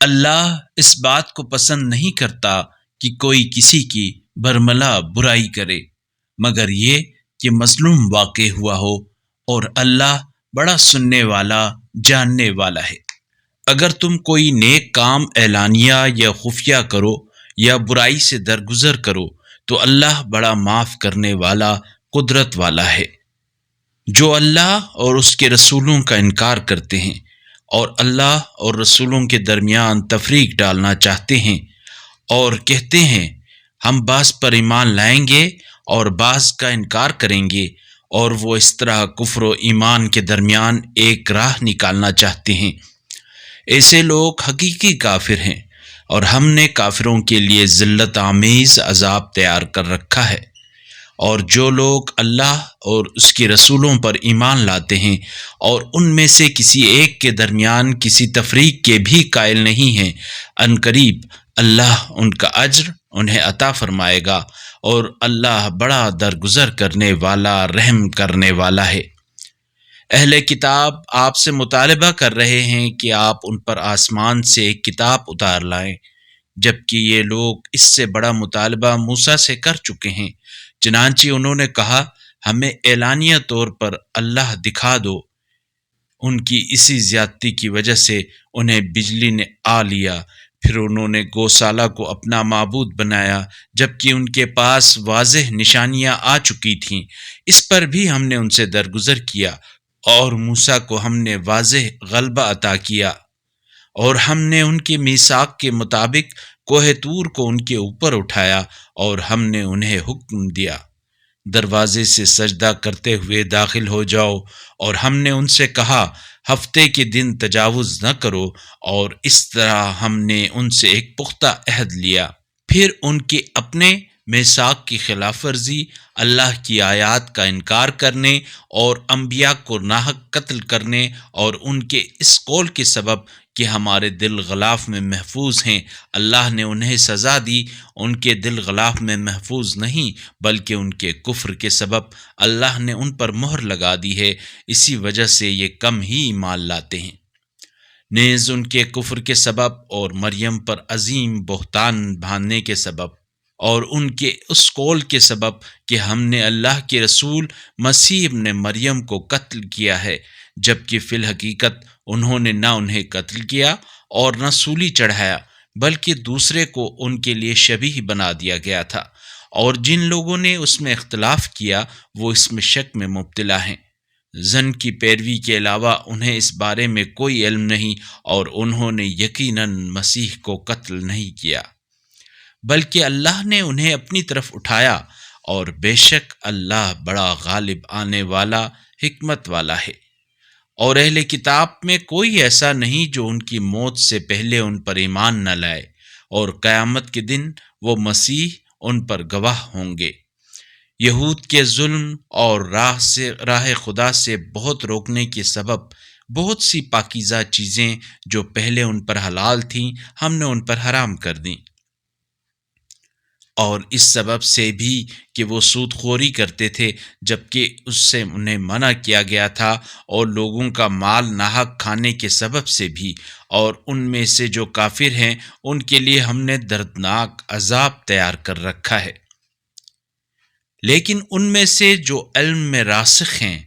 اللہ اس بات کو پسند نہیں کرتا کہ کوئی کسی کی برملا برائی کرے مگر یہ کہ مظلوم واقع ہوا ہو، اور اللہ بڑا سننے والا جاننے والا ہے۔ اگر تم کوئی نیک کام اعلانیہ یا خفیہ کرو یا برائی سے درگزر کرو تو اللہ بڑا معاف کرنے والا قدرت والا ہے۔ جو اللہ اور اس کے رسولوں کا انکار کرتے ہیں اور اللہ اور رسولوں کے درمیان تفریق ڈالنا چاہتے ہیں اور کہتے ہیں ہم بعض پر ایمان لائیں گے اور بعض کا انکار کریں گے، اور وہ اس طرح کفر و ایمان کے درمیان ایک راہ نکالنا چاہتے ہیں، ایسے لوگ حقیقی کافر ہیں، اور ہم نے کافروں کے لیے ذلت آمیز عذاب تیار کر رکھا ہے۔ اور جو لوگ اللہ اور اس کے رسولوں پر ایمان لاتے ہیں اور ان میں سے کسی ایک کے درمیان کسی تفریق کے بھی قائل نہیں ہیں، عنقریب اللہ ان کا اجر انہیں عطا فرمائے گا، اور اللہ بڑا درگزر کرنے والا رحم کرنے والا ہے۔ اہل کتاب آپ سے مطالبہ کر رہے ہیں کہ آپ ان پر آسمان سے ایک کتاب اتار لائیں، جبکہ یہ لوگ اس سے بڑا مطالبہ موسیٰ سے کر چکے ہیں۔ چنانچہ انہوں نے کہا ہمیں اعلانیہ طور پر اللہ دکھا دو۔ ان کی اسی زیادتی کی وجہ سے انہیں بجلی نے آ لیا، پھر انہوں نے گوسالہ کو اپنا معبود بنایا، جبکہ ان کے پاس واضح نشانیاں آ چکی تھیں۔ اس پر بھی ہم نے ان سے درگزر کیا، اور موسیٰ کو ہم نے واضح غلبہ عطا کیا، اور ہم نے ان کے میثاق کے مطابق کوہ طور کو ان کے اوپر اٹھایا، اور ہم نے انہیں حکم دیا دروازے سے سجدہ کرتے ہوئے داخل ہو جاؤ، اور ہم نے ان سے کہا ہفتے کے دن تجاوز نہ کرو، اور اس طرح ہم نے ان سے ایک پختہ عہد لیا۔ پھر ان کے اپنے میثاق کی خلاف ورزی، اللہ کی آیات کا انکار کرنے اور انبیاء کو ناحق قتل کرنے، اور ان کے اس قول کے سبب کہ ہمارے دل غلاف میں محفوظ ہیں، اللہ نے انہیں سزا دی۔ ان کے دل غلاف میں محفوظ نہیں، بلکہ ان کے کفر کے سبب اللہ نے ان پر مہر لگا دی ہے، اسی وجہ سے یہ کم ہی ایمان لاتے ہیں۔ نیز ان کے کفر کے سبب اور مریم پر عظیم بہتان باندھنے کے سبب اور ان کے اس قول کے سبب کہ ہم نے اللہ کے رسول مسیح ابن مریم کو قتل کیا ہے، جبکہ فی الحقیقت انہوں نے نہ انہیں قتل کیا اور نہ سولی چڑھایا، بلکہ دوسرے کو ان کے لیے شبیہ بنا دیا گیا تھا، اور جن لوگوں نے اس میں اختلاف کیا وہ اس میں شک میں مبتلا ہیں۔ ظن کی پیروی کے علاوہ انہیں اس بارے میں کوئی علم نہیں، اور انہوں نے یقیناً مسیح کو قتل نہیں کیا، بلکہ اللہ نے انہیں اپنی طرف اٹھایا، اور بے شک اللہ بڑا غالب آنے والا حکمت والا ہے۔ اور اہل کتاب میں کوئی ایسا نہیں جو ان کی موت سے پہلے ان پر ایمان نہ لائے، اور قیامت کے دن وہ مسیح ان پر گواہ ہوں گے۔ یہود کے ظلم اور راہ خدا سے بہت روکنے کے سبب بہت سی پاکیزہ چیزیں جو پہلے ان پر حلال تھیں ہم نے ان پر حرام کر دیں، اور اس سبب سے بھی کہ وہ سود خوری کرتے تھے جبکہ اس سے انہیں منع کیا گیا تھا، اور لوگوں کا مال ناحق کھانے کے سبب سے بھی، اور ان میں سے جو کافر ہیں ان کے لیے ہم نے دردناک عذاب تیار کر رکھا ہے۔ لیکن ان میں سے جو علم میں راسخ ہیں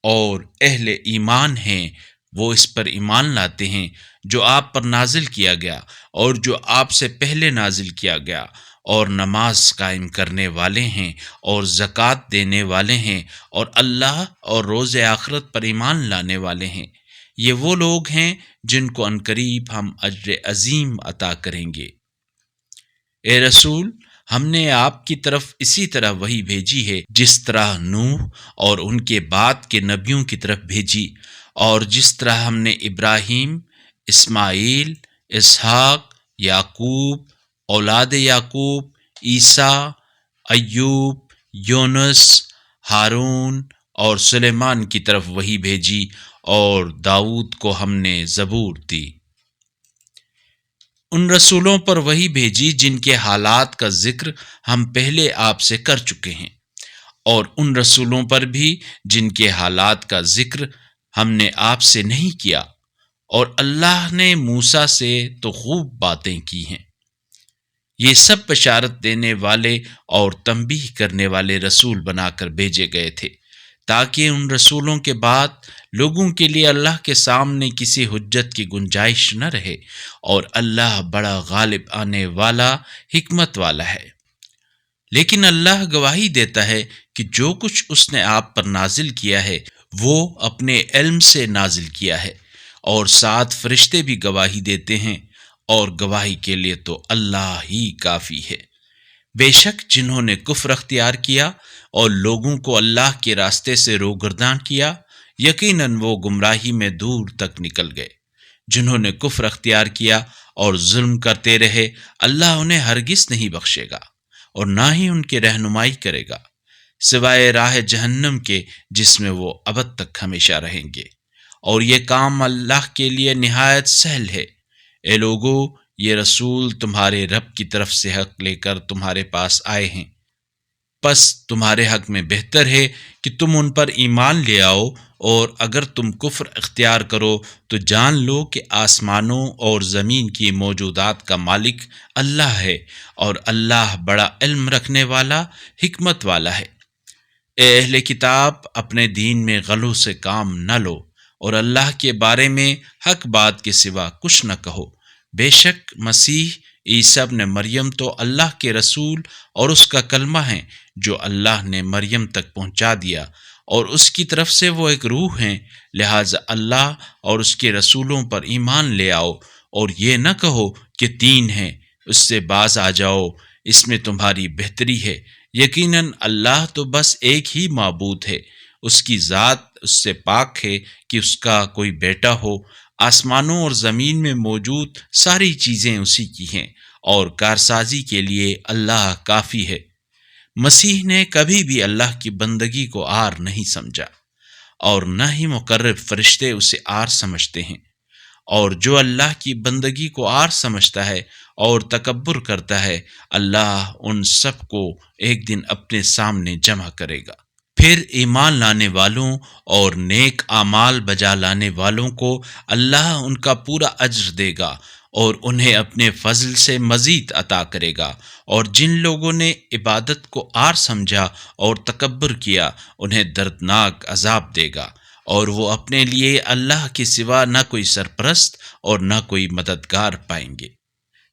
اور اہل ایمان ہیں وہ اس پر ایمان لاتے ہیں جو آپ پر نازل کیا گیا اور جو آپ سے پہلے نازل کیا گیا، اور نماز قائم کرنے والے ہیں اور زکوٰۃ دینے والے ہیں، اور اللہ اور روز آخرت پر ایمان لانے والے ہیں۔ یہ وہ لوگ ہیں جن کو عنقریب ہم اجر عظیم عطا کریں گے۔ اے رسول، ہم نے آپ کی طرف اسی طرح وحی بھیجی ہے جس طرح نوح اور ان کے بعد کے نبیوں کی طرف بھیجی، اور جس طرح ہم نے ابراہیم، اسماعیل، اسحاق، یعقوب، اولاد یعقوب، عیسیٰ، ایوب، یونس، ہارون اور سلیمان کی طرف وحی بھیجی، اور داؤد کو ہم نے زبور دی۔ ان رسولوں پر وحی بھیجی جن کے حالات کا ذکر ہم پہلے آپ سے کر چکے ہیں، اور ان رسولوں پر بھی جن کے حالات کا ذکر ہم نے آپ سے نہیں کیا، اور اللہ نے موسیٰ سے تو خوب باتیں کی ہیں۔ یہ سب بشارت دینے والے اور تنبیہ کرنے والے رسول بنا کر بھیجے گئے تھے، تاکہ ان رسولوں کے بعد لوگوں کے لیے اللہ کے سامنے کسی حجت کی گنجائش نہ رہے، اور اللہ بڑا غالب آنے والا، حکمت والا ہے۔ لیکن اللہ گواہی دیتا ہے کہ جو کچھ اس نے آپ پر نازل کیا ہے وہ اپنے علم سے نازل کیا ہے، اور 7 فرشتے بھی گواہی دیتے ہیں، اور گواہی کے لیے تو اللہ ہی کافی ہے۔ بے شک جنہوں نے کفر اختیار کیا اور لوگوں کو اللہ کے راستے سے روگردان کیا، یقیناً وہ گمراہی میں دور تک نکل گئے۔ جنہوں نے کفر اختیار کیا اور ظلم کرتے رہے، اللہ انہیں ہرگز نہیں بخشے گا اور نہ ہی ان کی رہنمائی کرے گا، سوائے راہ جہنم کے جس میں وہ ابد تک ہمیشہ رہیں گے، اور یہ کام اللہ کے لیے نہایت سہل ہے۔ اے لوگو، یہ رسول تمہارے رب کی طرف سے حق لے کر تمہارے پاس آئے ہیں، پس تمہارے حق میں بہتر ہے کہ تم ان پر ایمان لے آؤ، اور اگر تم کفر اختیار کرو تو جان لو کہ آسمانوں اور زمین کی موجودات کا مالک اللہ ہے، اور اللہ بڑا علم رکھنے والا، حکمت والا ہے۔ اے اہل کتاب، اپنے دین میں غلو سے کام نہ لو، اور اللہ کے بارے میں حق بات کے سوا کچھ نہ کہو۔ بے شک مسیح عیسیٰ ابن مریم تو اللہ کے رسول اور اس کا کلمہ ہیں جو اللہ نے مریم تک پہنچا دیا، اور اس کی طرف سے وہ ایک روح ہیں، لہٰذا اللہ اور اس کے رسولوں پر ایمان لے آؤ، اور یہ نہ کہو کہ 3 ہیں، اس سے باز آ جاؤ، اس میں تمہاری بہتری ہے۔ یقیناً اللہ تو بس ایک ہی معبود ہے، اس کی ذات اس سے پاک ہے کہ اس کا کوئی بیٹا ہو۔ آسمانوں اور زمین میں موجود ساری چیزیں اسی کی ہیں، اور کارسازی کے لیے اللہ کافی ہے۔ مسیح نے کبھی بھی اللہ کی بندگی کو عار نہیں سمجھا، اور نہ ہی مقرب فرشتے اسے عار سمجھتے ہیں، اور جو اللہ کی بندگی کو عار سمجھتا ہے اور تکبر کرتا ہے، اللہ ان سب کو ایک دن اپنے سامنے جمع کرے گا۔ پھر ایمان لانے والوں اور نیک اعمال بجا لانے والوں کو اللہ ان کا پورا اجر دے گا، اور انہیں اپنے فضل سے مزید عطا کرے گا، اور جن لوگوں نے عبادت کو عار سمجھا اور تکبر کیا، انہیں دردناک عذاب دے گا، اور وہ اپنے لیے اللہ کے سوا نہ کوئی سرپرست اور نہ کوئی مددگار پائیں گے۔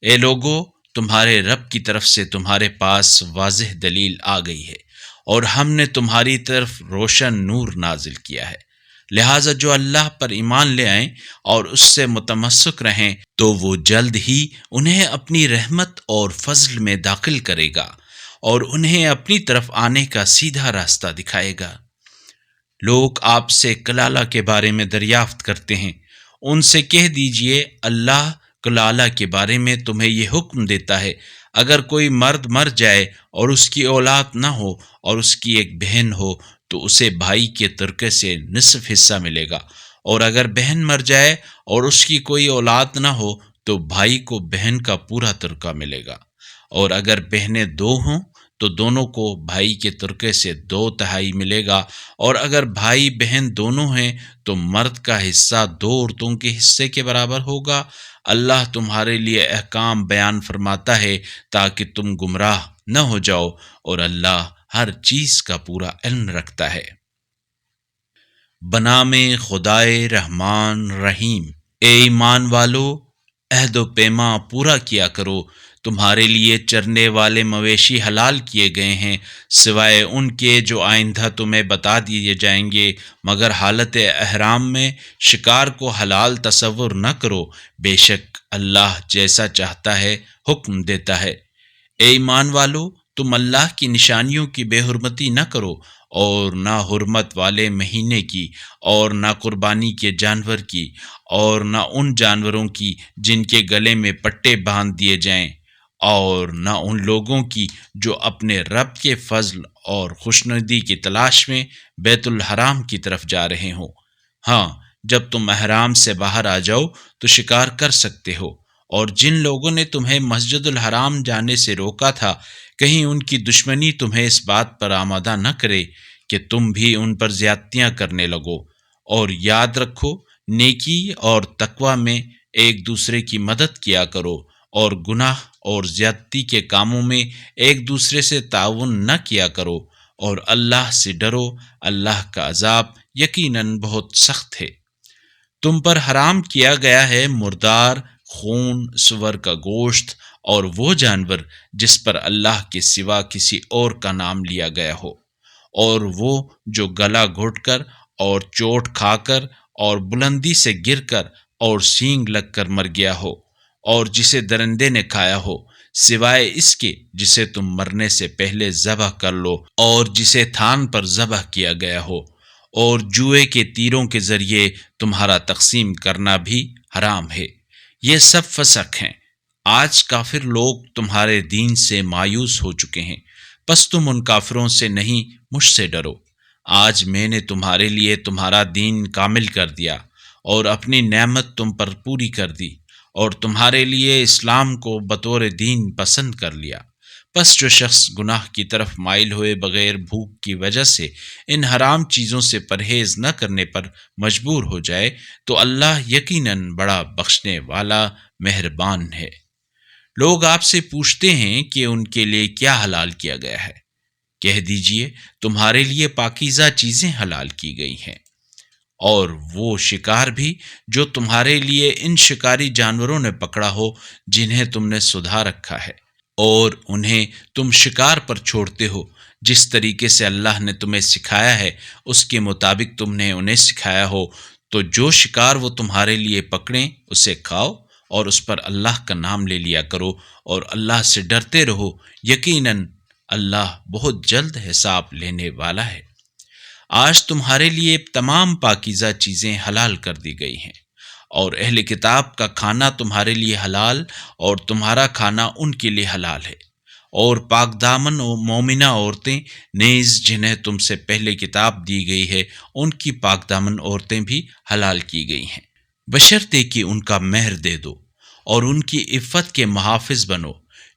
اے لوگو، تمہارے رب کی طرف سے تمہارے پاس واضح دلیل آ گئی ہے، اور ہم نے تمہاری طرف روشن نور نازل کیا ہے، لہٰذا جو اللہ پر ایمان لے آئیں اور اس سے متمسک رہیں تو وہ جلد ہی انہیں اپنی رحمت اور فضل میں داخل کرے گا، اور انہیں اپنی طرف آنے کا سیدھا راستہ دکھائے گا۔ لوگ آپ سے کلالہ کے بارے میں دریافت کرتے ہیں، ان سے کہہ دیجئے اللہ کلالہ کے بارے میں تمہیں یہ حکم دیتا ہے، اگر کوئی مرد مر جائے اور اس کی اولاد نہ ہو اور اس کی ایک بہن ہو تو اسے بھائی کے ترکے سے نصف حصہ ملے گا، اور اگر بہن مر جائے اور اس کی کوئی اولاد نہ ہو تو بھائی کو بہن کا پورا ترکہ ملے گا، اور اگر بہنیں 2 ہوں تو دونوں کو بھائی کے ترکے سے 2/3 ملے گا، اور اگر بھائی بہن دونوں ہیں تو مرد کا حصہ 2 عورتوں کے حصے کے برابر ہوگا۔ اللہ تمہارے لیے احکام بیان فرماتا ہے تاکہ تم گمراہ نہ ہو جاؤ، اور اللہ ہر چیز کا پورا علم رکھتا ہے۔ بنام خدائے رحمان رحیم۔ اے ایمان والو، عہد و پیما پورا کیا کرو۔ تمہارے لیے چرنے والے مویشی حلال کیے گئے ہیں، سوائے ان کے جو آئندہ تمہیں بتا دیے جائیں گے، مگر حالت احرام میں شکار کو حلال تصور نہ کرو، بے شک اللہ جیسا چاہتا ہے حکم دیتا ہے۔ اے ایمان والو، تم اللہ کی نشانیوں کی بے حرمتی نہ کرو، اور نہ حرمت والے مہینے کی، اور نہ قربانی کے جانور کی، اور نہ ان جانوروں کی جن کے گلے میں پٹے باندھ دیے جائیں، اور نہ ان لوگوں کی جو اپنے رب کے فضل اور خوشنودی کی تلاش میں بیت الحرام کی طرف جا رہے ہوں۔ ہاں، جب تم احرام سے باہر آ جاؤ تو شکار کر سکتے ہو، اور جن لوگوں نے تمہیں مسجد الحرام جانے سے روکا تھا، کہیں ان کی دشمنی تمہیں اس بات پر آمادہ نہ کرے کہ تم بھی ان پر زیادتیاں کرنے لگو، اور یاد رکھو نیکی اور تقوی میں ایک دوسرے کی مدد کیا کرو، اور گناہ اور زیادتی کے کاموں میں ایک دوسرے سے تعاون نہ کیا کرو، اور اللہ سے ڈرو، اللہ کا عذاب یقیناً بہت سخت ہے۔ تم پر حرام کیا گیا ہے مردار، خون، سور کا گوشت، اور وہ جانور جس پر اللہ کے سوا کسی اور کا نام لیا گیا ہو، اور وہ جو گلا گھٹ کر اور چوٹ کھا کر اور بلندی سے گر کر اور سینگ لگ کر مر گیا ہو، اور جسے درندے نے کھایا ہو، سوائے اس کے جسے تم مرنے سے پہلے ذبح کر لو اور جسے تھان پر ذبح کیا گیا ہو، اور جوئے کے تیروں کے ذریعے تمہارا تقسیم کرنا بھی حرام ہے۔ یہ سب فسق ہیں۔ آج کافر لوگ تمہارے دین سے مایوس ہو چکے ہیں، پس تم ان کافروں سے نہیں، مجھ سے ڈرو۔ آج میں نے تمہارے لیے تمہارا دین کامل کر دیا اور اپنی نعمت تم پر پوری کر دی، اور تمہارے لیے اسلام کو بطور دین پسند کر لیا۔ پس جو شخص گناہ کی طرف مائل ہوئے بغیر بھوک کی وجہ سے ان حرام چیزوں سے پرہیز نہ کرنے پر مجبور ہو جائے تو اللہ یقیناً بڑا بخشنے والا مہربان ہے۔ لوگ آپ سے پوچھتے ہیں کہ ان کے لیے کیا حلال کیا گیا ہے۔ کہہ دیجئے تمہارے لیے پاکیزہ چیزیں حلال کی گئی ہیں، اور وہ شکار بھی جو تمہارے لیے ان شکاری جانوروں نے پکڑا ہو جنہیں تم نے سدھا رکھا ہے، اور انہیں تم شکار پر چھوڑتے ہو جس طریقے سے اللہ نے تمہیں سکھایا ہے، اس کے مطابق تم نے انہیں سکھایا ہو، تو جو شکار وہ تمہارے لیے پکڑیں اسے کھاؤ، اور اس پر اللہ کا نام لے لیا کرو، اور اللہ سے ڈرتے رہو، یقیناً اللہ بہت جلد حساب لینے والا ہے۔ آج تمہارے لیے تمام پاکیزہ چیزیں حلال کر دی گئی ہیں، اور اہل کتاب کا کھانا تمہارے لیے حلال اور تمہارا کھانا ان کے لیے حلال ہے، اور پاک دامن و مومنہ عورتیں نیز جنہیں تم سے پہلے کتاب دی گئی ہے، ان کی پاک دامن عورتیں بھی حلال کی گئی ہیں، بشرطے کہ ان کا مہر دے دو اور ان کی عفت کے محافظ بنو۔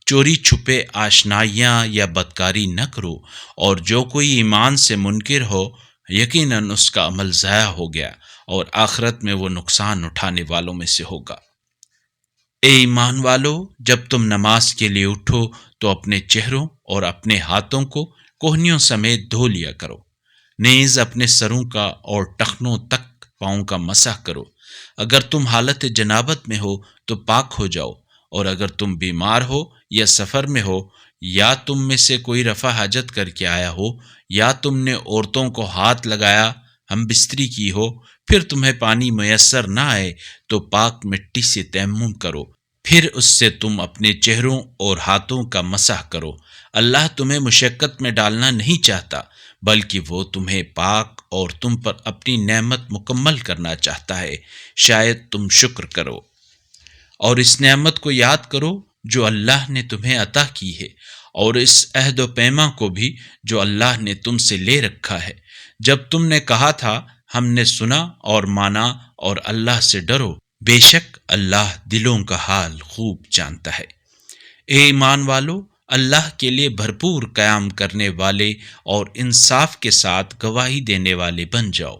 چوری چھپے آشنائیاں یا بدکاری نہ کرو، اور جو کوئی ایمان سے منکر ہو یقیناً اس کا عمل ضائع ہو گیا، اور آخرت میں وہ نقصان اٹھانے والوں میں سے ہوگا۔ اے ایمان والو، جب تم نماز کے لیے اٹھو تو اپنے چہروں اور اپنے ہاتھوں کو کوہنیوں سمیت دھو لیا کرو، نیز اپنے سروں کا اور ٹخنوں تک پاؤں کا مسح کرو۔ اگر تم حالت جنابت میں ہو تو پاک ہو جاؤ، اور اگر تم بیمار ہو یا سفر میں ہو، یا تم میں سے کوئی رفع حاجت کر کے آیا ہو، یا تم نے عورتوں کو ہاتھ لگایا، ہم بستری کی ہو، پھر تمہیں پانی میسر نہ آئے تو پاک مٹی سے تیمم کرو، پھر اس سے تم اپنے چہروں اور ہاتھوں کا مسح کرو۔ اللہ تمہیں مشقت میں ڈالنا نہیں چاہتا، بلکہ وہ تمہیں پاک اور تم پر اپنی نعمت مکمل کرنا چاہتا ہے، شاید تم شکر کرو۔ اور اس نعمت کو یاد کرو جو اللہ نے تمہیں عطا کی ہے، اور اس عہد و پیما کو بھی جو اللہ نے تم سے لے رکھا ہے، جب تم نے کہا تھا ہم نے سنا اور مانا، اور اللہ سے ڈرو، بے شک اللہ دلوں کا حال خوب جانتا ہے۔ اے ایمان والو، اللہ کے لیے بھرپور قیام کرنے والے اور انصاف کے ساتھ گواہی دینے والے بن جاؤ،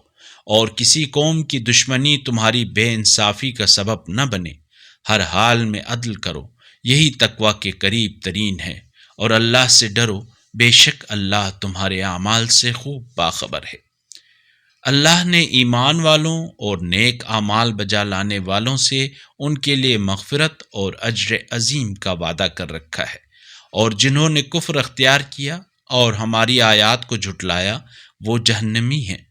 اور کسی قوم کی دشمنی تمہاری بے انصافی کا سبب نہ بنے۔ ہر حال میں عدل کرو، یہی تقوی کے قریب ترین ہے، اور اللہ سے ڈرو، بے شک اللہ تمہارے اعمال سے خوب باخبر ہے۔ اللہ نے ایمان والوں اور نیک اعمال بجا لانے والوں سے ان کے لیے مغفرت اور اجر عظیم کا وعدہ کر رکھا ہے، اور جنہوں نے کفر اختیار کیا اور ہماری آیات کو جھٹلایا وہ جہنمی ہیں۔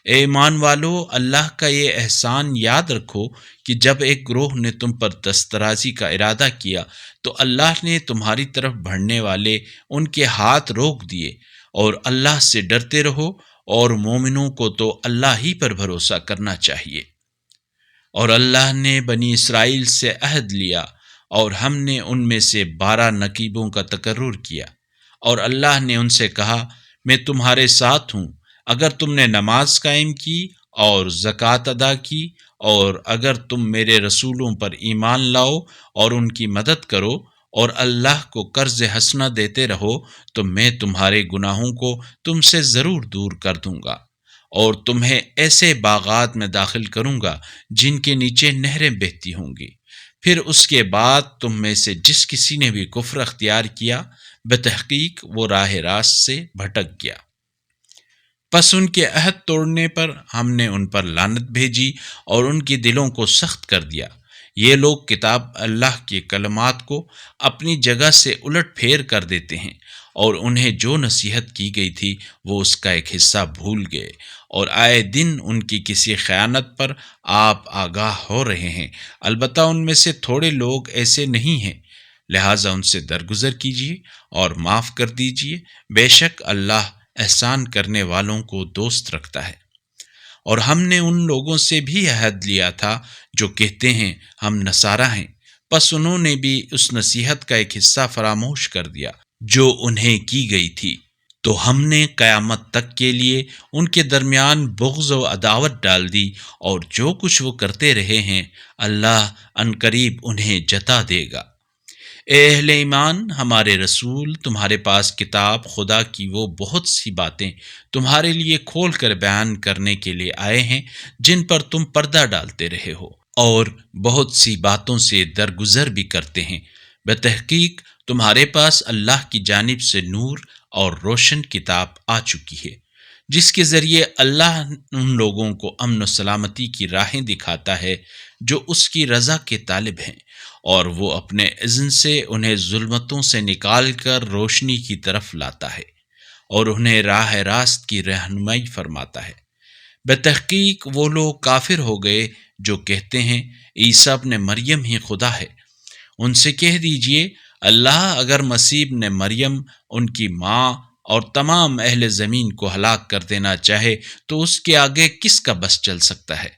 اے ایمان والو، اللہ کا یہ احسان یاد رکھو کہ جب ایک گروہ نے تم پر دسترازی کا ارادہ کیا تو اللہ نے تمہاری طرف بڑھنے والے ان کے ہاتھ روک دیے، اور اللہ سے ڈرتے رہو، اور مومنوں کو تو اللہ ہی پر بھروسہ کرنا چاہیے۔ اور اللہ نے بنی اسرائیل سے عہد لیا، اور ہم نے ان میں سے 12 نقیبوں کا تقرر کیا، اور اللہ نے ان سے کہا میں تمہارے ساتھ ہوں اگر تم نے نماز قائم کی اور زکوٰۃ ادا کی، اور اگر تم میرے رسولوں پر ایمان لاؤ اور ان کی مدد کرو اور اللہ کو قرض حسنہ دیتے رہو، تو میں تمہارے گناہوں کو تم سے ضرور دور کر دوں گا، اور تمہیں ایسے باغات میں داخل کروں گا جن کے نیچے نہریں بہتی ہوں گی۔ پھر اس کے بعد تم میں سے جس کسی نے بھی کفر اختیار کیا، بتحقیق وہ راہ راست سے بھٹک گیا۔ پس ان کے عہد توڑنے پر ہم نے ان پر لعنت بھیجی اور ان کی دلوں کو سخت کر دیا۔ یہ لوگ کتاب اللہ کے کلمات کو اپنی جگہ سے الٹ پھیر کر دیتے ہیں، اور انہیں جو نصیحت کی گئی تھی وہ اس کا ایک حصہ بھول گئے، اور آئے دن ان کی کسی خیانت پر آپ آگاہ ہو رہے ہیں۔ البتہ ان میں سے تھوڑے لوگ ایسے نہیں ہیں، لہٰذا ان سے درگزر کیجیے اور معاف کر دیجیے۔ بے شک اللہ احسان کرنے والوں کو دوست رکھتا ہے۔ اور ہم نے ان لوگوں سے بھی عہد لیا تھا جو کہتے ہیں ہم نصارہ ہیں، پس انہوں نے بھی اس نصیحت کا ایک حصہ فراموش کر دیا جو انہیں کی گئی تھی، تو ہم نے قیامت تک کے لیے ان کے درمیان بغض و عداوت ڈال دی، اور جو کچھ وہ کرتے رہے ہیں اللہ عنقریب انہیں جتا دے گا۔ اے اہل ایمان، ہمارے رسول تمہارے پاس کتاب خدا کی وہ بہت سی باتیں تمہارے لیے کھول کر بیان کرنے کے لیے آئے ہیں جن پر تم پردہ ڈالتے رہے ہو، اور بہت سی باتوں سے درگزر بھی کرتے ہیں۔ بتحقیق تمہارے پاس اللہ کی جانب سے نور اور روشن کتاب آ چکی ہے، جس کے ذریعے اللہ ان لوگوں کو امن و سلامتی کی راہیں دکھاتا ہے جو اس کی رضا کے طالب ہیں، اور وہ اپنے اذن سے انہیں ظلمتوں سے نکال کر روشنی کی طرف لاتا ہے، اور انہیں راہ راست کی رہنمائی فرماتا ہے۔ بتحقیق وہ لوگ کافر ہو گئے جو کہتے ہیں عیسیٰ ابن مریم ہی خدا ہے۔ ان سے کہہ دیجئے اللہ اگر مسیح ابن مریم، ان کی ماں اور تمام اہل زمین کو ہلاک کر دینا چاہے تو اس کے آگے کس کا بس چل سکتا ہے؟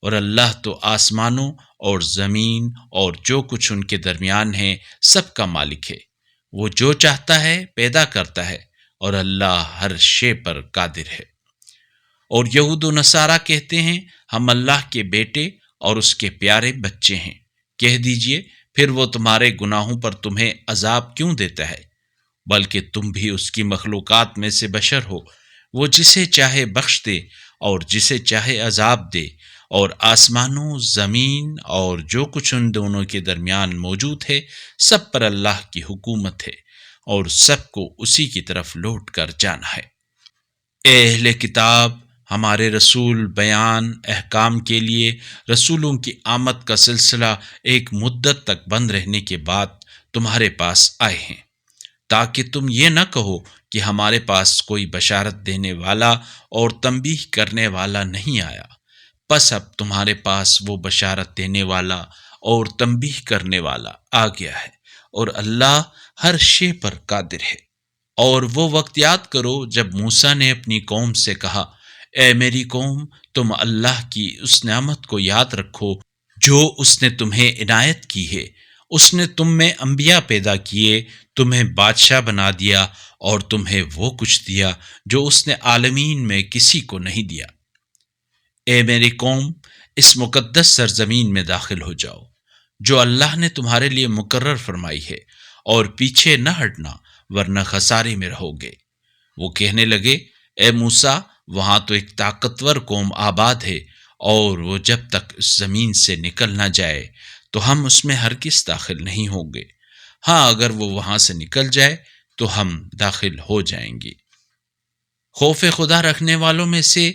اور اللہ تو آسمانوں اور زمین اور جو کچھ ان کے درمیان ہے سب کا مالک ہے۔ وہ جو چاہتا ہے پیدا کرتا ہے، اور اللہ ہر شے پر قادر ہے۔ اور یہود و نصارہ کہتے ہیں ہم اللہ کے بیٹے اور اس کے پیارے بچے ہیں۔ کہہ دیجئے پھر وہ تمہارے گناہوں پر تمہیں عذاب کیوں دیتا ہے؟ بلکہ تم بھی اس کی مخلوقات میں سے بشر ہو۔ وہ جسے چاہے بخش دے اور جسے چاہے عذاب دے، اور آسمانوں، زمین اور جو کچھ ان دونوں کے درمیان موجود ہے سب پر اللہ کی حکومت ہے، اور سب کو اسی کی طرف لوٹ کر جانا ہے۔ اے اہل کتاب، ہمارے رسول بیان احکام کے لیے رسولوں کی آمد کا سلسلہ ایک مدت تک بند رہنے کے بعد تمہارے پاس آئے ہیں، تاکہ تم یہ نہ کہو کہ ہمارے پاس کوئی بشارت دینے والا اور تنبیہ کرنے والا نہیں آیا۔ پس اب تمہارے پاس وہ بشارت دینے والا اور تنبیہ کرنے والا آ گیا ہے، اور اللہ ہر شے پر قادر ہے۔ اور وہ وقت یاد کرو جب موسیٰ نے اپنی قوم سے کہا، اے میری قوم، تم اللہ کی اس نعمت کو یاد رکھو جو اس نے تمہیں عنایت کی ہے۔ اس نے تم میں انبیاء پیدا کیے، تمہیں بادشاہ بنا دیا، اور تمہیں وہ کچھ دیا جو اس نے عالمین میں کسی کو نہیں دیا۔ اے میری قوم، اس مقدس سرزمین میں داخل ہو جاؤ جو اللہ نے تمہارے لیے مقرر فرمائی ہے، اور پیچھے نہ ہٹنا ورنہ خسارے میں رہو گے۔ وہ کہنے لگے، اے موسیٰ، وہاں تو ایک طاقتور قوم آباد ہے، اور وہ جب تک اس زمین سے نکل نہ جائے تو ہم اس میں ہرگز داخل نہیں ہوں گے۔ ہاں اگر وہ وہاں سے نکل جائے تو ہم داخل ہو جائیں گے۔ خوف خدا رکھنے والوں میں سے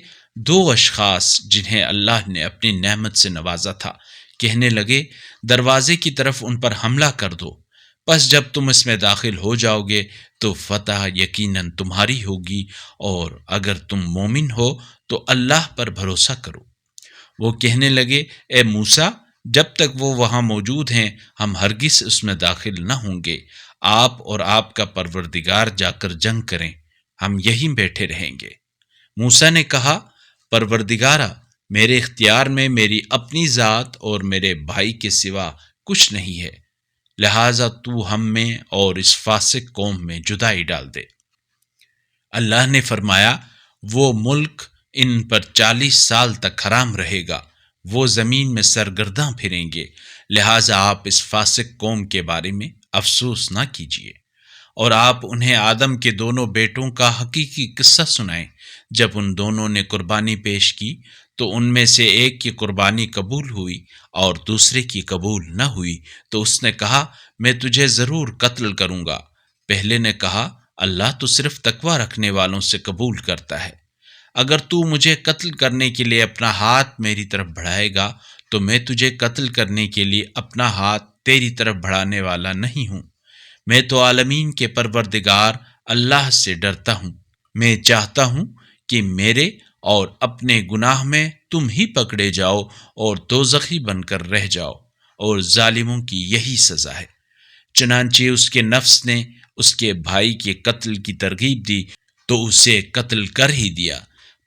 دو اشخاص جنہیں اللہ نے اپنی نعمت سے نوازا تھا کہنے لگے، دروازے کی طرف ان پر حملہ کر دو، پس جب تم اس میں داخل ہو جاؤ گے تو فتح یقیناً تمہاری ہوگی، اور اگر تم مومن ہو تو اللہ پر بھروسہ کرو۔ وہ کہنے لگے، اے موسیٰ، جب تک وہ وہاں موجود ہیں ہم ہرگز اس میں داخل نہ ہوں گے۔ آپ اور آپ کا پروردگار جا کر جنگ کریں، ہم یہیں بیٹھے رہیں گے۔ موسیٰ نے کہا، پروردگارا، میرے اختیار میں میری اپنی ذات اور میرے بھائی کے سوا کچھ نہیں ہے، لہٰذا تو ہم میں اور اس فاسق قوم میں جدائی ڈال دے۔ اللہ نے فرمایا، وہ ملک ان پر 40 سال تک حرام رہے گا، وہ زمین میں سرگرداں پھریں گے، لہٰذا آپ اس فاسق قوم کے بارے میں افسوس نہ کیجیے۔ اور آپ انہیں آدم کے دونوں بیٹوں کا حقیقی قصہ سنائیں۔ جب ان دونوں نے قربانی پیش کی تو ان میں سے ایک کی قربانی قبول ہوئی اور دوسرے کی قبول نہ ہوئی، تو اس نے کہا میں تجھے ضرور قتل کروں گا۔ پہلے نے کہا اللہ تو صرف تقوی رکھنے والوں سے قبول کرتا ہے، اگر تو مجھے قتل کرنے کے لیے اپنا ہاتھ میری طرف بڑھائے گا تو میں تجھے قتل کرنے کے لیے اپنا ہاتھ تیری طرف بڑھانے والا نہیں ہوں۔ میں تو عالمین کے پروردگار اللہ سے ڈرتا ہوں۔ میں چاہتا ہوں کہ میرے اور اپنے گناہ میں تم ہی پکڑے جاؤ اور دوزخی بن کر رہ جاؤ، اور ظالموں کی یہی سزا ہے۔ چنانچہ اس کے نفس نے اس کے بھائی کے قتل کی ترغیب دی تو اسے قتل کر ہی دیا،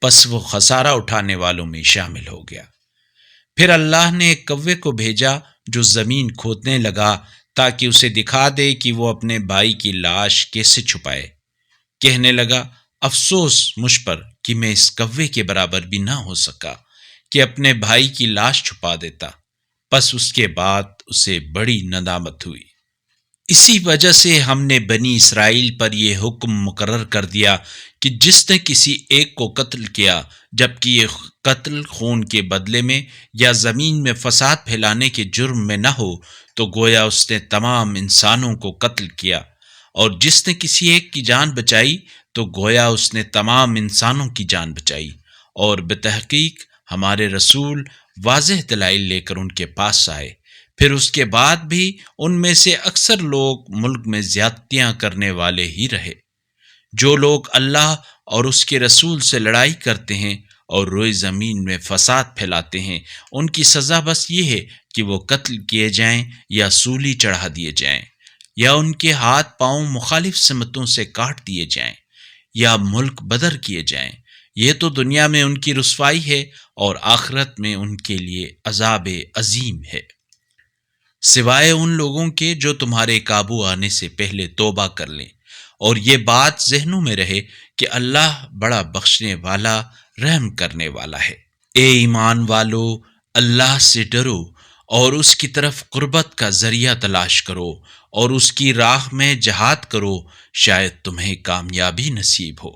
پس وہ خسارہ اٹھانے والوں میں شامل ہو گیا۔ پھر اللہ نے ایک کوے کو بھیجا جو زمین کھودنے لگا تاکہ اسے دکھا دے کہ وہ اپنے بھائی کی لاش کیسے چھپائے۔ کہنے لگا افسوس مجھ پر کہ میں اس کوے کے برابر بھی نہ ہو سکا کہ اپنے بھائی کی لاش چھپا دیتا۔ پس اس کے بعد اسے بڑی ندامت ہوئی۔ اسی وجہ سے ہم نے بنی اسرائیل پر یہ حکم مقرر کر دیا کہ جس نے کسی ایک کو قتل کیا جبکہ یہ قتل خون کے بدلے میں یا زمین میں فساد پھیلانے کے جرم میں نہ ہو تو گویا اس نے تمام انسانوں کو قتل کیا، اور جس نے کسی ایک کی جان بچائی تو گویا اس نے تمام انسانوں کی جان بچائی، اور بتحقیق ہمارے رسول واضح دلائل لے کر ان کے پاس آئے۔ پھر اس کے بعد بھی ان میں سے اکثر لوگ ملک میں زیادتیاں کرنے والے ہی رہے۔ جو لوگ اللہ اور اس کے رسول سے لڑائی کرتے ہیں اور روئے زمین میں فساد پھیلاتے ہیں، ان کی سزا بس یہ ہے کہ وہ قتل کیے جائیں یا سولی چڑھا دیے جائیں، یا ان کے ہاتھ پاؤں مخالف سمتوں سے کاٹ دیے جائیں، یا ملک بدر کیے جائیں۔ یہ تو دنیا میں ان کی رسوائی ہے، اور آخرت میں ان کے لیے عذاب عظیم ہے، سوائے ان لوگوں کے جو تمہارے قابو آنے سے پہلے توبہ کر لیں، اور یہ بات ذہنوں میں رہے کہ اللہ بڑا بخشنے والا رحم کرنے والا ہے۔ اے ایمان والو، اللہ سے ڈرو اور اس کی طرف قربت کا ذریعہ تلاش کرو، اور اس کی راہ میں جہاد کرو، شاید تمہیں کامیابی نصیب ہو۔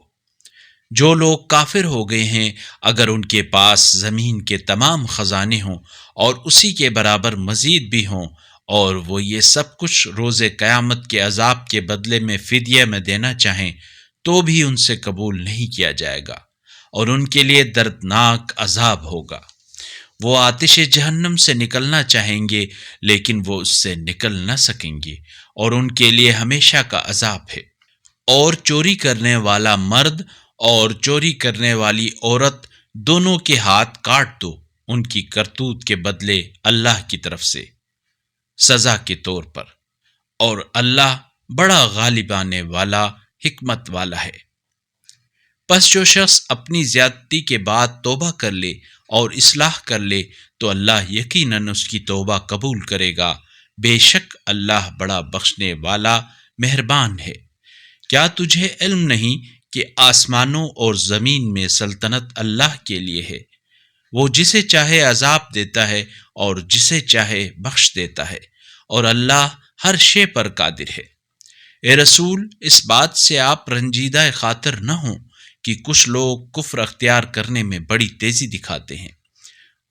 جو لوگ کافر ہو گئے ہیں اگر ان کے پاس زمین کے تمام خزانے ہوں اور اسی کے برابر مزید بھی ہوں، اور وہ یہ سب کچھ روز قیامت کے عذاب کے بدلے میں فدیہ میں دینا چاہیں تو بھی ان سے قبول نہیں کیا جائے گا، اور ان کے لیے دردناک عذاب ہوگا۔ وہ آتش جہنم سے نکلنا چاہیں گے لیکن وہ اس سے نکل نہ سکیں گے، اور ان کے لیے ہمیشہ کا عذاب ہے۔ اور چوری کرنے والا مرد اور چوری کرنے والی عورت دونوں کے ہاتھ کاٹ دو، ان کی کرتوت کے بدلے اللہ کی طرف سے سزا کے طور پر، اور اللہ بڑا غالب آنے والا حکمت والا ہے۔ پس جو شخص اپنی زیادتی کے بعد توبہ کر لے اور اصلاح کر لے تو اللہ یقیناً اس کی توبہ قبول کرے گا، بے شک اللہ بڑا بخشنے والا مہربان ہے۔ کیا تجھے علم نہیں کہ آسمانوں اور زمین میں سلطنت اللہ کے لیے ہے؟ وہ جسے چاہے عذاب دیتا ہے اور جسے چاہے بخش دیتا ہے، اور اللہ ہر شے پر قادر ہے۔ اے رسول، اس بات سے آپ رنجیدہ خاطر نہ ہوں کہ کچھ لوگ کفر اختیار کرنے میں بڑی تیزی دکھاتے ہیں۔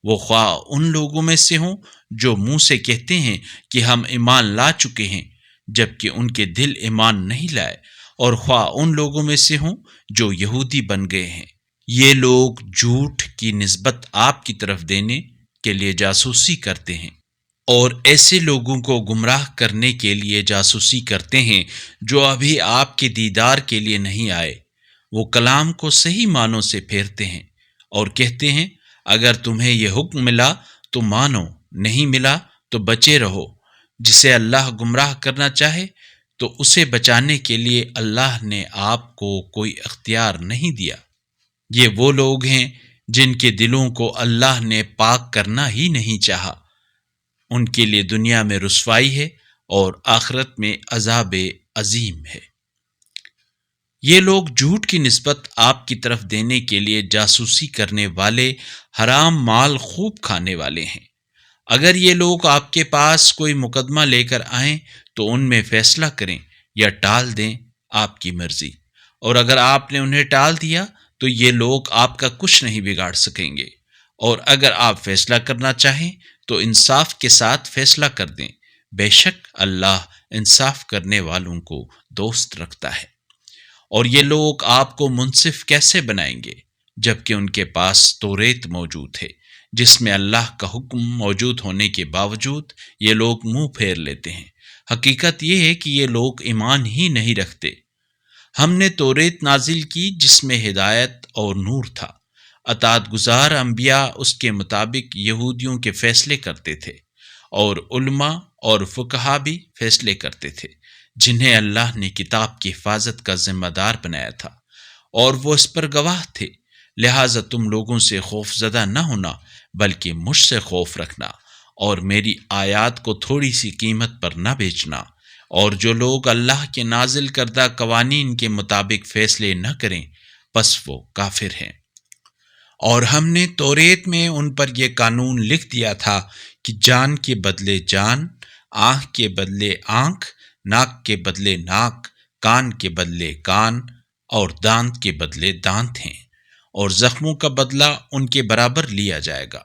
وہ خواہ ان لوگوں میں سے ہوں جو منہ سے کہتے ہیں کہ ہم ایمان لا چکے ہیں جبکہ ان کے دل ایمان نہیں لائے، اور خواہ ان لوگوں میں سے ہوں جو یہودی بن گئے ہیں۔ یہ لوگ جھوٹ کی نسبت آپ کی طرف دینے کے لیے جاسوسی کرتے ہیں، اور ایسے لوگوں کو گمراہ کرنے کے لیے جاسوسی کرتے ہیں جو ابھی آپ کے دیدار کے لیے نہیں آئے۔ وہ کلام کو صحیح معنوں سے پھیرتے ہیں اور کہتے ہیں اگر تمہیں یہ حکم ملا تو مانو، نہیں ملا تو بچے رہو۔ جسے اللہ گمراہ کرنا چاہے تو اسے بچانے کے لیے اللہ نے آپ کو کوئی اختیار نہیں دیا۔ یہ وہ لوگ ہیں جن کے دلوں کو اللہ نے پاک کرنا ہی نہیں چاہا، ان کے لیے دنیا میں رسوائی ہے اور آخرت میں عذاب عظیم ہے۔ یہ لوگ جھوٹ کی نسبت آپ کی طرف دینے کے لیے جاسوسی کرنے والے، حرام مال خوب کھانے والے ہیں۔ اگر یہ لوگ آپ کے پاس کوئی مقدمہ لے کر آئیں تو ان میں فیصلہ کریں یا ٹال دیں، آپ کی مرضی۔ اور اگر آپ نے انہیں ٹال دیا تو یہ لوگ آپ کا کچھ نہیں بگاڑ سکیں گے۔ اور اگر آپ فیصلہ کرنا چاہیں تو انصاف کے ساتھ فیصلہ کر دیں، بے شک اللہ انصاف کرنے والوں کو دوست رکھتا ہے۔ اور یہ لوگ آپ کو منصف کیسے بنائیں گے جبکہ ان کے پاس توریت موجود ہے، جس میں اللہ کا حکم موجود ہونے کے باوجود یہ لوگ منہ پھیر لیتے ہیں۔ حقیقت یہ ہے کہ یہ لوگ ایمان ہی نہیں رکھتے۔ ہم نے توریت نازل کی جس میں ہدایت اور نور تھا۔ اطاعت گزار انبیاء اس کے مطابق یہودیوں کے فیصلے کرتے تھے، اور علماء اور فقہا بھی فیصلے کرتے تھے جنہیں اللہ نے کتاب کی حفاظت کا ذمہ دار بنایا تھا، اور وہ اس پر گواہ تھے۔ لہٰذا تم لوگوں سے خوف زدہ نہ ہونا بلکہ مجھ سے خوف رکھنا، اور میری آیات کو تھوڑی سی قیمت پر نہ بیچنا۔ اور جو لوگ اللہ کے نازل کردہ قوانین کے مطابق فیصلے نہ کریں پس وہ کافر ہیں۔ اور ہم نے توریت میں ان پر یہ قانون لکھ دیا تھا کہ جان کے بدلے جان، آنکھ کے بدلے آنکھ، ناک کے بدلے ناک، کان کے بدلے کان، اور دانت کے بدلے دانت ہیں، اور زخموں کا بدلہ ان کے برابر لیا جائے گا۔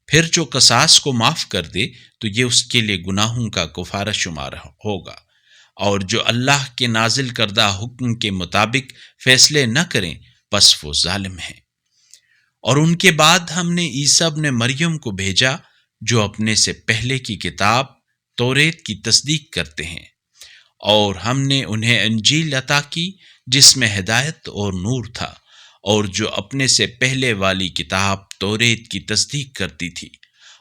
پھر جو قصاص کو معاف کر دے تو یہ اس کے لیے گناہوں کا کفارہ شمار ہوگا، اور جو اللہ کے نازل کردہ حکم کے مطابق فیصلے نہ کریں پس وہ ظالم ہیں۔ اور ان کے بعد ہم نے عیسیٰ ابن مریم کو بھیجا جو اپنے سے پہلے کی کتاب توریت کی تصدیق کرتے ہیں، اور ہم نے انہیں انجیل عطا کی جس میں ہدایت اور نور تھا، اور جو اپنے سے پہلے والی کتاب توریت کی تصدیق کرتی تھی،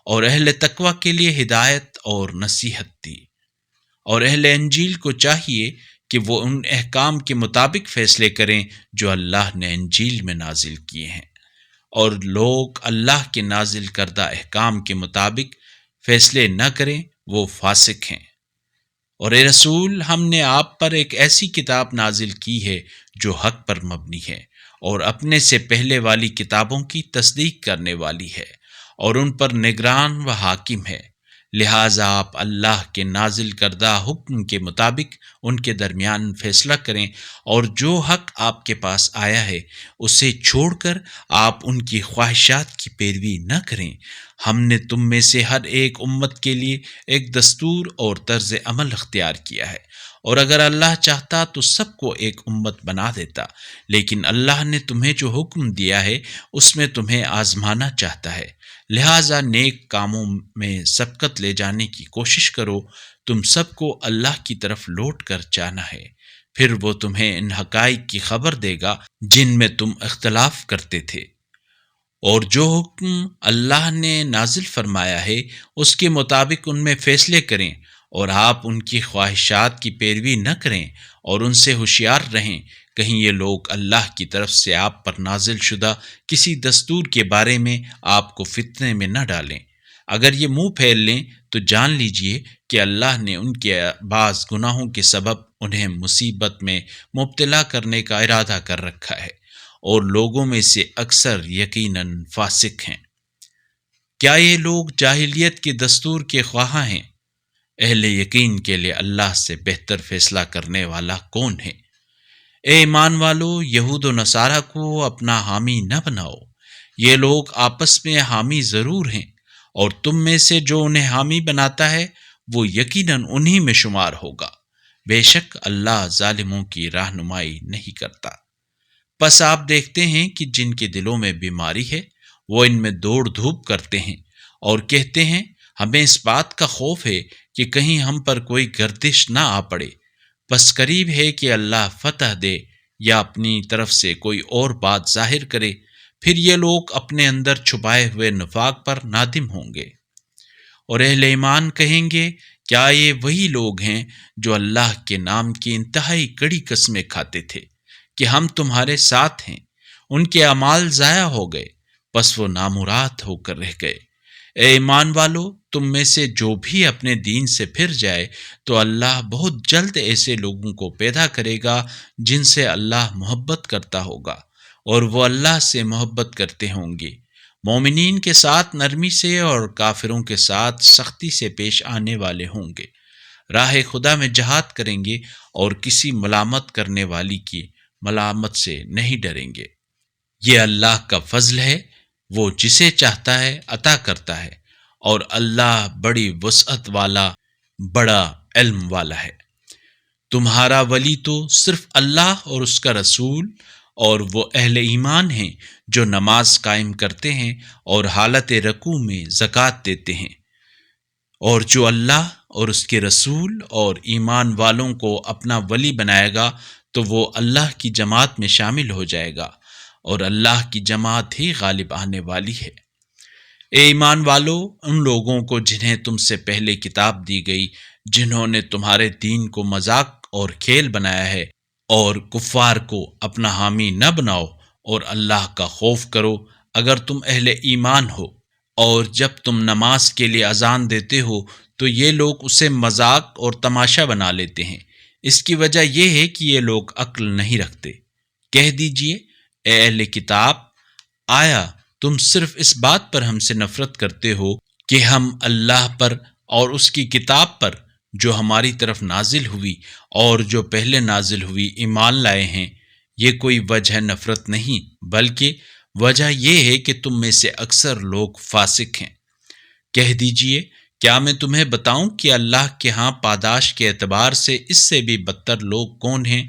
اور اہل تقوی کے لیے ہدایت اور نصیحت تھی۔ اور اہل انجیل کو چاہیے کہ وہ ان احکام کے مطابق فیصلے کریں جو اللہ نے انجیل میں نازل کیے ہیں، اور لوگ اللہ کے نازل کردہ احکام کے مطابق فیصلے نہ کریں وہ فاسق ہیں۔ اور اے رسول، ہم نے آپ پر ایک ایسی کتاب نازل کی ہے جو حق پر مبنی ہے، اور اپنے سے پہلے والی کتابوں کی تصدیق کرنے والی ہے، اور ان پر نگران و حاکم ہے۔ لہٰذا آپ اللہ کے نازل کردہ حکم کے مطابق ان کے درمیان فیصلہ کریں، اور جو حق آپ کے پاس آیا ہے اسے چھوڑ کر آپ ان کی خواہشات کی پیروی نہ کریں۔ ہم نے تم میں سے ہر ایک امت کے لیے ایک دستور اور طرز عمل اختیار کیا ہے، اور اگر اللہ چاہتا تو سب کو ایک امت بنا دیتا، لیکن اللہ نے تمہیں جو حکم دیا ہے اس میں تمہیں آزمانا چاہتا ہے۔ لہٰذا نیک کاموں میں سبقت لے جانے کی کوشش کرو۔ تم سب کو اللہ کی طرف لوٹ کر جانا ہے، پھر وہ تمہیں ان حقائق کی خبر دے گا جن میں تم اختلاف کرتے تھے۔ اور جو حکم اللہ نے نازل فرمایا ہے اس کے مطابق ان میں فیصلے کریں، اور آپ ان کی خواہشات کی پیروی نہ کریں، اور ان سے ہوشیار رہیں، کہیں یہ لوگ اللہ کی طرف سے آپ پر نازل شدہ کسی دستور کے بارے میں آپ کو فتنے میں نہ ڈالیں۔ اگر یہ منہ پھیر لیں تو جان لیجئے کہ اللہ نے ان کے بعض گناہوں کے سبب انہیں مصیبت میں مبتلا کرنے کا ارادہ کر رکھا ہے، اور لوگوں میں سے اکثر یقیناً فاسق ہیں۔ کیا یہ لوگ جاہلیت کے دستور کے خواہاں ہیں؟ اہل یقین کے لیے اللہ سے بہتر فیصلہ کرنے والا کون ہے؟ اے ایمان والو، یہود و نصارہ کو اپنا حامی نہ بناؤ۔ یہ لوگ آپس میں حامی ضرور ہیں، اور تم میں سے جو انہیں حامی بناتا ہے وہ یقیناً انہی میں شمار ہوگا۔ بے شک اللہ ظالموں کی رہنمائی نہیں کرتا۔ پس آپ دیکھتے ہیں کہ جن کے دلوں میں بیماری ہے وہ ان میں دوڑ دھوپ کرتے ہیں، اور کہتے ہیں ہمیں اس بات کا خوف ہے کہ کہیں ہم پر کوئی گردش نہ آ پڑے۔ بس قریب ہے کہ اللہ فتح دے یا اپنی طرف سے کوئی اور بات ظاہر کرے، پھر یہ لوگ اپنے اندر چھپائے ہوئے نفاق پر نادم ہوں گے۔ اور اہل ایمان کہیں گے کیا یہ وہی لوگ ہیں جو اللہ کے نام کی انتہائی کڑی قسمیں کھاتے تھے کہ ہم تمہارے ساتھ ہیں؟ ان کے اعمال ضائع ہو گئے، بس وہ نامراد ہو کر رہ گئے۔ اے ایمان والو، تم میں سے جو بھی اپنے دین سے پھر جائے تو اللہ بہت جلد ایسے لوگوں کو پیدا کرے گا جن سے اللہ محبت کرتا ہوگا، اور وہ اللہ سے محبت کرتے ہوں گے۔ مومنین کے ساتھ نرمی سے اور کافروں کے ساتھ سختی سے پیش آنے والے ہوں گے۔ راہ خدا میں جہاد کریں گے اور کسی ملامت کرنے والی کی ملامت سے نہیں ڈریں گے۔ یہ اللہ کا فضل ہے، وہ جسے چاہتا ہے عطا کرتا ہے، اور اللہ بڑی وسعت والا، بڑا علم والا ہے۔ تمہارا ولی تو صرف اللہ اور اس کا رسول اور وہ اہل ایمان ہیں جو نماز قائم کرتے ہیں اور حالت رکوع میں زکوٰۃ دیتے ہیں، اور جو اللہ اور اس کے رسول اور ایمان والوں کو اپنا ولی بنائے گا تو وہ اللہ کی جماعت میں شامل ہو جائے گا، اور اللہ کی جماعت ہی غالب آنے والی ہے۔ اے ایمان والو، ان لوگوں کو جنہیں تم سے پہلے کتاب دی گئی، جنہوں نے تمہارے دین کو مذاق اور کھیل بنایا ہے، اور کفار کو اپنا حامی نہ بناؤ، اور اللہ کا خوف کرو اگر تم اہل ایمان ہو۔ اور جب تم نماز کے لیے اذان دیتے ہو تو یہ لوگ اسے مذاق اور تماشا بنا لیتے ہیں، اس کی وجہ یہ ہے کہ یہ لوگ عقل نہیں رکھتے۔ کہہ دیجئے، اے اہل کتاب، آیا تم صرف اس بات پر ہم سے نفرت کرتے ہو کہ ہم اللہ پر اور اس کی کتاب پر جو ہماری طرف نازل ہوئی اور جو پہلے نازل ہوئی ایمان لائے ہیں؟ یہ کوئی وجہ نفرت نہیں، بلکہ وجہ یہ ہے کہ تم میں سے اکثر لوگ فاسق ہیں۔ کہہ دیجئے، کیا میں تمہیں بتاؤں کہ اللہ کے ہاں پاداش کے اعتبار سے اس سے بھی بدتر لوگ کون ہیں؟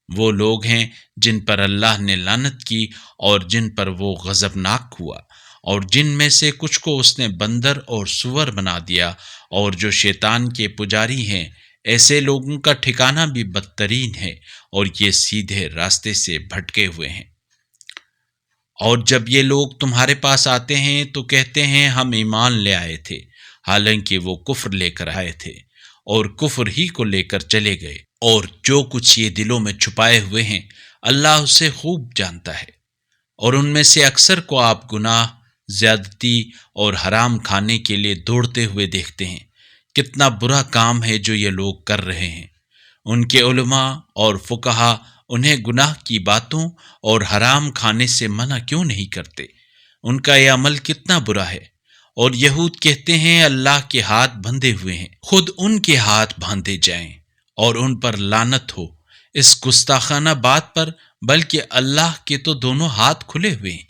وہ لوگ ہیں جن پر اللہ نے لعنت کی اور جن پر وہ غضبناک ہوا، اور جن میں سے کچھ کو اس نے بندر اور سور بنا دیا، اور جو شیطان کے پجاری ہیں، ایسے لوگوں کا ٹھکانہ بھی بدترین ہے، اور یہ سیدھے راستے سے بھٹکے ہوئے ہیں۔ اور جب یہ لوگ تمہارے پاس آتے ہیں تو کہتے ہیں ہم ایمان لے آئے تھے، حالانکہ وہ کفر لے کر آئے تھے اور کفر ہی کو لے کر چلے گئے، اور جو کچھ یہ دلوں میں چھپائے ہوئے ہیں اللہ اسے خوب جانتا ہے۔ اور ان میں سے اکثر کو آپ گناہ، زیادتی اور حرام کھانے کے لیے دوڑتے ہوئے دیکھتے ہیں۔ کتنا برا کام ہے جو یہ لوگ کر رہے ہیں۔ ان کے علماء اور فقہا انہیں گناہ کی باتوں اور حرام کھانے سے منع کیوں نہیں کرتے؟ ان کا یہ عمل کتنا برا ہے۔ اور یہود کہتے ہیں اللہ کے ہاتھ بندھے ہوئے ہیں، خود ان کے ہاتھ باندھے جائیں اور ان پر لعنت ہو اس گستاخانہ بات پر، بلکہ اللہ کے تو دونوں ہاتھ کھلے ہوئے ہیں،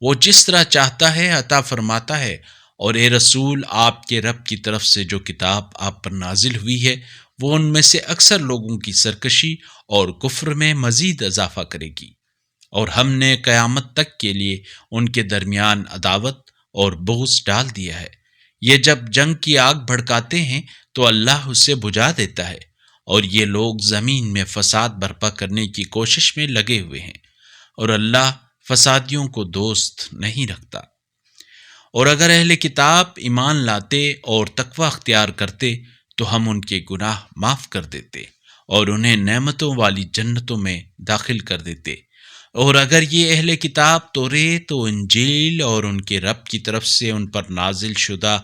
وہ جس طرح چاہتا ہے عطا فرماتا ہے۔ اور اے رسول، آپ کے رب کی طرف سے جو کتاب آپ پر نازل ہوئی ہے وہ ان میں سے اکثر لوگوں کی سرکشی اور کفر میں مزید اضافہ کرے گی، اور ہم نے قیامت تک کے لیے ان کے درمیان عداوت اور بغض ڈال دیا ہے۔ یہ جب جنگ کی آگ بھڑکاتے ہیں تو اللہ اسے بجھا دیتا ہے، اور یہ لوگ زمین میں فساد برپا کرنے کی کوشش میں لگے ہوئے ہیں، اور اللہ فسادیوں کو دوست نہیں رکھتا۔ اور اگر اہل کتاب ایمان لاتے اور تقوی اختیار کرتے تو ہم ان کے گناہ معاف کر دیتے اور انہیں نعمتوں والی جنتوں میں داخل کر دیتے۔ اور اگر یہ اہل کتاب توریت و انجیل اور ان کے رب کی طرف سے ان پر نازل شدہ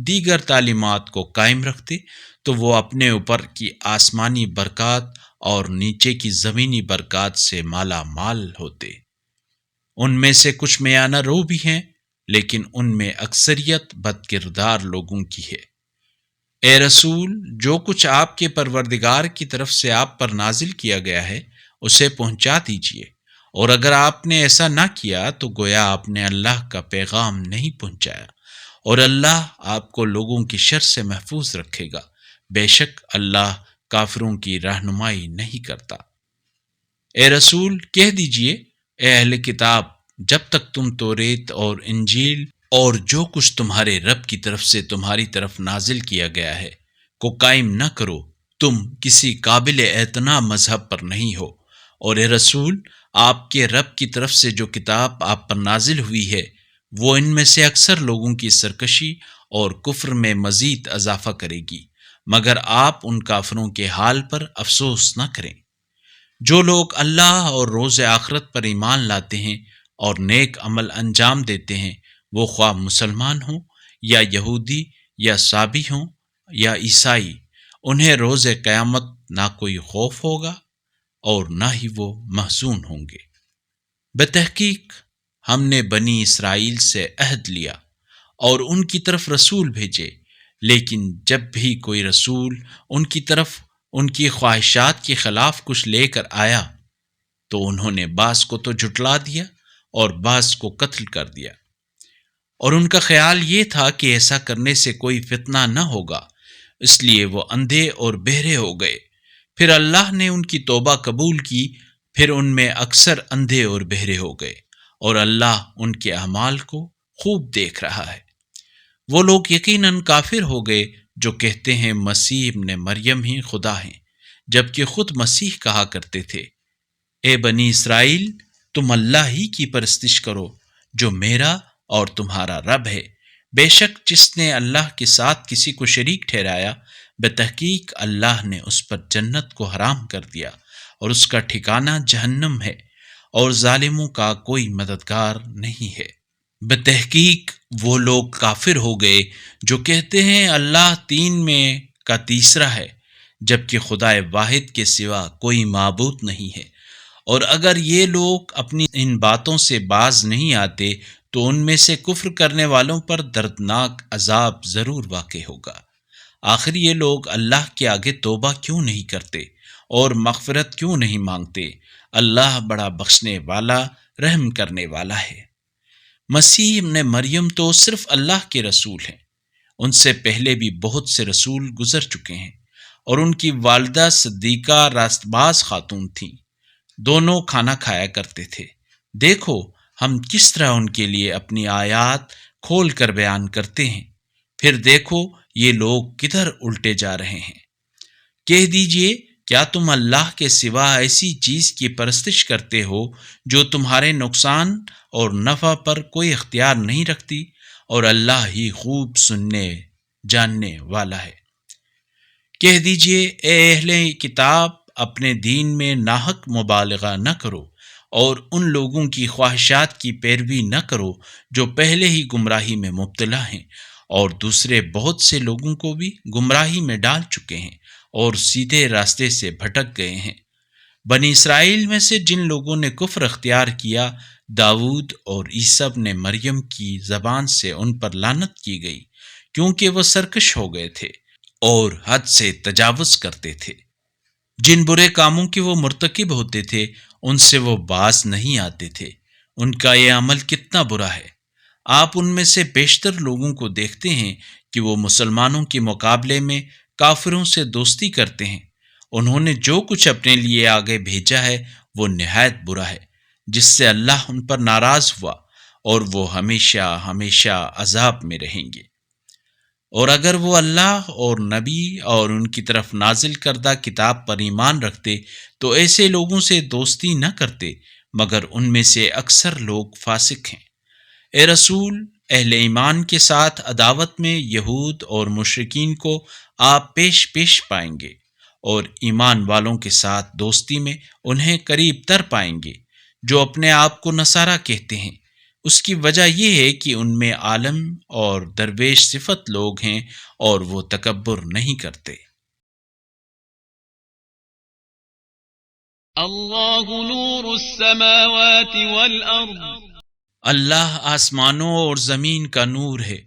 دیگر تعلیمات کو قائم رکھتے تو وہ اپنے اوپر کی آسمانی برکات اور نیچے کی زمینی برکات سے مالا مال ہوتے۔ ان میں سے کچھ میانہ رو بھی ہیں، لیکن ان میں اکثریت بد کردار لوگوں کی ہے۔ اے رسول، جو کچھ آپ کے پروردگار کی طرف سے آپ پر نازل کیا گیا ہے اسے پہنچا دیجیے، اور اگر آپ نے ایسا نہ کیا تو گویا آپ نے اللہ کا پیغام نہیں پہنچایا، اور اللہ آپ کو لوگوں کی شر سے محفوظ رکھے گا۔ بے شک اللہ کافروں کی رہنمائی نہیں کرتا۔ اے رسول، کہہ دیجئے، اے اہل کتاب، جب تک تم توریت اور انجیل اور جو کچھ تمہارے رب کی طرف سے تمہاری طرف نازل کیا گیا ہے کو قائم نہ کرو، تم کسی قابل اعتنا مذہب پر نہیں ہو۔ اور اے رسول، آپ کے رب کی طرف سے جو کتاب آپ پر نازل ہوئی ہے وہ ان میں سے اکثر لوگوں کی سرکشی اور کفر میں مزید اضافہ کرے گی، مگر آپ ان کافروں کے حال پر افسوس نہ کریں۔ جو لوگ اللہ اور روز آخرت پر ایمان لاتے ہیں اور نیک عمل انجام دیتے ہیں، وہ خواہ مسلمان ہوں یا یہودی یا صابی ہوں یا عیسائی، انہیں روز قیامت نہ کوئی خوف ہوگا اور نہ ہی وہ محزون ہوں گے۔ بتحقیق ہم نے بنی اسرائیل سے عہد لیا اور ان کی طرف رسول بھیجے، لیکن جب بھی کوئی رسول ان کی طرف ان کی خواہشات کے خلاف کچھ لے کر آیا تو انہوں نے بعض کو تو جھٹلا دیا اور بعض کو قتل کر دیا، اور ان کا خیال یہ تھا کہ ایسا کرنے سے کوئی فتنہ نہ ہوگا، اس لیے وہ اندھے اور بہرے ہو گئے۔ پھر اللہ نے ان کی توبہ قبول کی، پھر ان میں اکثر اندھے اور بہرے ہو گئے، اور اللہ ان کے اعمال کو خوب دیکھ رہا ہے۔ وہ لوگ یقیناً کافر ہو گئے جو کہتے ہیں مسیح ابن مریم ہی خدا ہیں، جبکہ خود مسیح کہا کرتے تھے، اے بنی اسرائیل، تم اللہ ہی کی پرستش کرو جو میرا اور تمہارا رب ہے۔ بے شک جس نے اللہ کے ساتھ کسی کو شریک ٹھہرایا، بتحقیق اللہ نے اس پر جنت کو حرام کر دیا اور اس کا ٹھکانہ جہنم ہے، اور ظالموں کا کوئی مددگار نہیں ہے۔ بتحقیق وہ لوگ کافر ہو گئے جو کہتے ہیں اللہ تین میں کا تیسرا ہے، جبکہ خدا واحد کے سوا کوئی معبود نہیں ہے، اور اگر یہ لوگ اپنی ان باتوں سے باز نہیں آتے تو ان میں سے کفر کرنے والوں پر دردناک عذاب ضرور واقع ہوگا۔ آخر یہ لوگ اللہ کے آگے توبہ کیوں نہیں کرتے اور مغفرت کیوں نہیں مانگتے؟ اللہ بڑا بخشنے والا، رحم کرنے والا ہے۔ مسیح ابن مریم تو صرف اللہ کے رسول ہیں، ان سے پہلے بھی بہت سے رسول گزر چکے ہیں، اور ان کی والدہ صدیقہ راست باز خاتون تھیں، دونوں کھانا کھایا کرتے تھے۔ دیکھو ہم کس طرح ان کے لیے اپنی آیات کھول کر بیان کرتے ہیں، پھر دیکھو یہ لوگ کدھر الٹے جا رہے ہیں۔ کہہ دیجئے، کیا تم اللہ کے سوا ایسی چیز کی پرستش کرتے ہو جو تمہارے نقصان اور نفع پر کوئی اختیار نہیں رکھتی، اور اللہ ہی خوب سننے جاننے والا ہے۔ کہہ دیجئے، اے اہل کتاب، اپنے دین میں ناحق مبالغہ نہ کرو اور ان لوگوں کی خواہشات کی پیروی نہ کرو جو پہلے ہی گمراہی میں مبتلا ہیں، اور دوسرے بہت سے لوگوں کو بھی گمراہی میں ڈال چکے ہیں اور سیدھے راستے سے بھٹک گئے ہیں۔ بنی اسرائیل میں سے جن لوگوں نے کفر اختیار کیا، داؤد اور عیسیٰ ابن مریم کی زبان سے ان پر لعنت کی گئی، کیونکہ وہ سرکش ہو گئے تھے اور حد سے تجاوز کرتے تھے۔ جن برے کاموں کے وہ مرتکب ہوتے تھے ان سے وہ باز نہیں آتے تھے۔ ان کا یہ عمل کتنا برا ہے۔ آپ ان میں سے بیشتر لوگوں کو دیکھتے ہیں کہ وہ مسلمانوں کے مقابلے میں کافروں سے دوستی کرتے ہیں۔ انہوں نے جو کچھ اپنے لیے آگے بھیجا ہے وہ نہایت برا ہے، جس سے اللہ ان پر ناراض ہوا، اور وہ ہمیشہ ہمیشہ عذاب میں رہیں گے۔ اور اگر وہ اللہ اور نبی اور ان کی طرف نازل کردہ کتاب پر ایمان رکھتے تو ایسے لوگوں سے دوستی نہ کرتے، مگر ان میں سے اکثر لوگ فاسق ہیں۔ اے رسول، اہل ایمان کے ساتھ عداوت میں یہود اور مشرکین کو آپ پیش پیش پائیں گے، اور ایمان والوں کے ساتھ دوستی میں انہیں قریب تر پائیں گے جو اپنے آپ کو نصارہ کہتے ہیں۔ اس کی وجہ یہ ہے کہ ان میں عالم اور درویش صفت لوگ ہیں اور وہ تکبر نہیں کرتے۔ اللہ نور السماوات والارض، اللہ آسمانوں اور زمین کا نور ہے۔